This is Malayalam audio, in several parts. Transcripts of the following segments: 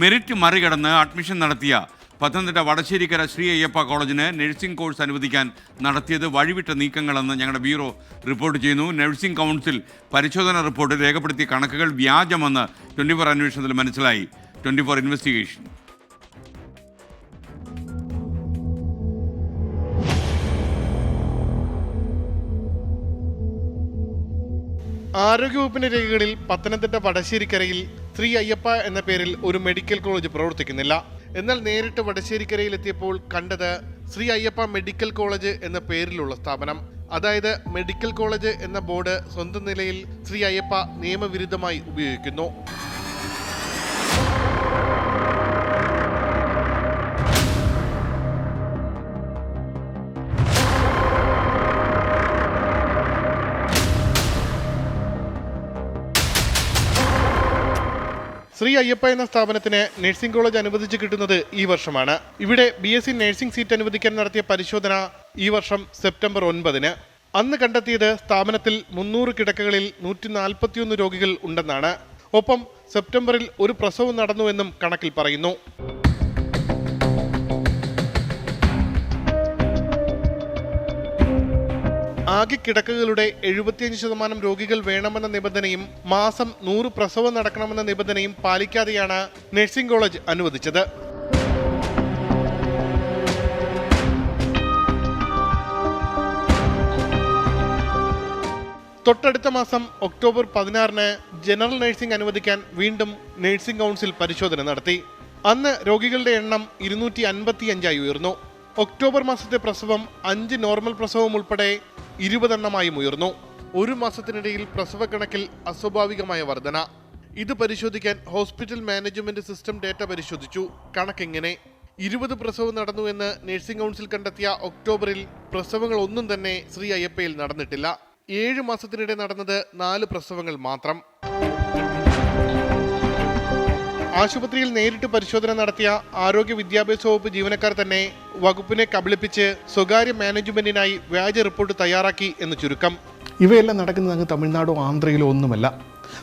മെറിറ്റ് മറികടന്ന് അഡ്മിഷൻ നടത്തിയ പത്തനംതിട്ട വടശ്ശേരിക്കര ശ്രീ അയ്യപ്പ കോളേജിന് നഴ്സിംഗ് കോഴ്സ് അനുവദിക്കാൻ നടത്തിയത് വഴിവിട്ട നീക്കങ്ങളെന്ന് ഞങ്ങളുടെ ബ്യൂറോ റിപ്പോർട്ട് ചെയ്യുന്നു. നഴ്സിംഗ് കൗൺസിൽ പരിശോധന റിപ്പോർട്ടിൽ രേഖപ്പെടുത്തിയ കണക്കുകൾ വ്യാജമെന്ന് 24 അന്വേഷണത്തിൽ മനസ്സിലായി. 24 ഇൻവെസ്റ്റിഗേഷൻ. ആരോഗ്യവകുപ്പിന്റെ രേഖകളിൽ പത്തനംതിട്ട വടശ്ശേരിക്കരയിൽ ശ്രീ അയ്യപ്പ എന്ന പേരിൽ ഒരു മെഡിക്കൽ കോളേജ് പ്രവർത്തിക്കുന്നില്ല. എന്നാൽ നേരിട്ട് വടശ്ശേരിക്കരയിൽ എത്തിയപ്പോൾ കണ്ടത് ശ്രീ അയ്യപ്പ മെഡിക്കൽ കോളേജ് എന്ന പേരിലുള്ള സ്ഥാപനം. അതായത് മെഡിക്കൽ കോളേജ് എന്ന ബോർഡ് സ്വന്തം നിലയിൽ ശ്രീ അയ്യപ്പ നിയമവിരുദ്ധമായി ഉപയോഗിക്കുന്നു. ശ്രീ അയ്യപ്പ എന്ന സ്ഥാപനത്തിന് നഴ്സിംഗ് കോളേജ് അനുവദിച്ച് കിട്ടുന്നത് ഈ വർഷമാണ്. ഇവിടെ BSc നഴ്സിംഗ് സീറ്റ് അനുവദിക്കാൻ നടത്തിയ പരിശോധന ഈ വർഷം സെപ്റ്റംബർ 9-ന്. അന്ന് കണ്ടെത്തിയത് സ്ഥാപനത്തിൽ 300 കിടക്കകളിൽ 141 രോഗികൾ ഉണ്ടെന്നാണ്. ഒപ്പം സെപ്റ്റംബറിൽ ഒരു പ്രസവം നടന്നുവെന്നും കണക്കിൽ പറയുന്നു. ആകെ കിടക്കകളുടെ 75% രോഗികൾ വേണമെന്ന നിബന്ധനയും മാസം 100 പ്രസവം നടക്കണമെന്ന നിബന്ധനയും പാലിക്കാതെയാണ് നഴ്സിംഗ് കോളേജ് അനുവദിച്ചത്. തൊട്ടടുത്ത മാസം ഒക്ടോബർ 16-ന് ജനറൽ നഴ്സിംഗ് അനുവദിക്കാൻ വീണ്ടും നഴ്സിംഗ് കൗൺസിൽ പരിശോധന നടത്തി. അന്ന് രോഗികളുടെ എണ്ണം 255 ഉയർന്നു. ഒക്ടോബർ മാസത്തെ പ്രസവം 5 നോർമൽ പ്രസവം ഉൾപ്പെടെ 20 എണ്ണമായും ഉയർന്നു. ഒരു മാസത്തിനിടയിൽ പ്രസവ കണക്കിൽ അസ്വാഭാവികമായ വർധന. ഇത് പരിശോധിക്കാൻ ഹോസ്പിറ്റൽ മാനേജ്മെന്റ് സിസ്റ്റം ഡേറ്റ പരിശോധിച്ചു. കണക്കെങ്ങനെ? 20 പ്രസവം നടന്നു എന്ന് നഴ്സിംഗ് കൗൺസിൽ കണ്ടെത്തിയ ഒക്ടോബറിൽ പ്രസവങ്ങൾ ഒന്നും തന്നെ ശ്രീ അയ്യപ്പയിൽ നടന്നിട്ടില്ല. 7 മാസത്തിനിടെ നടന്നത് 4 പ്രസവങ്ങൾ മാത്രം. ആശുപത്രിയിൽ നേരിട്ട് പരിശോധന നടത്തിയ ആരോഗ്യ വിദ്യാഭ്യാസ വകുപ്പ് ജീവനക്കാർ തന്നെ വകുപ്പിനെ കബളിപ്പിച്ച് സ്വകാര്യ മാനേജ്മെന്റിനായി വ്യാജ റിപ്പോർട്ട് തയ്യാറാക്കി എന്ന് ചുരുക്കം. ഇവയെല്ലാം നടക്കുന്നത് അങ്ങ് തമിഴ്നാടോ ആന്ധ്രയിലോ ഒന്നുമല്ല.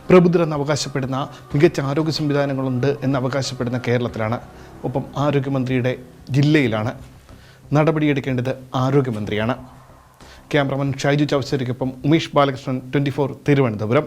പ്രബുദ്ധരെന്ന് അവകാശപ്പെടുന്ന മികച്ച ആരോഗ്യ സംവിധാനങ്ങളുണ്ട് എന്ന് അവകാശപ്പെടുന്ന കേരളത്തിലാണ്. ഒപ്പം ആരോഗ്യമന്ത്രിയുടെ ജില്ലയിലാണ്. നടപടിയെടുക്കേണ്ടത് ആരോഗ്യമന്ത്രിയാണ്. ക്യാമറമാൻ ഷൈജു ചൗസരിക്കൊപ്പം ഉമേഷ് ബാലകൃഷ്ണൻ, 24 തിരുവനന്തപുരം.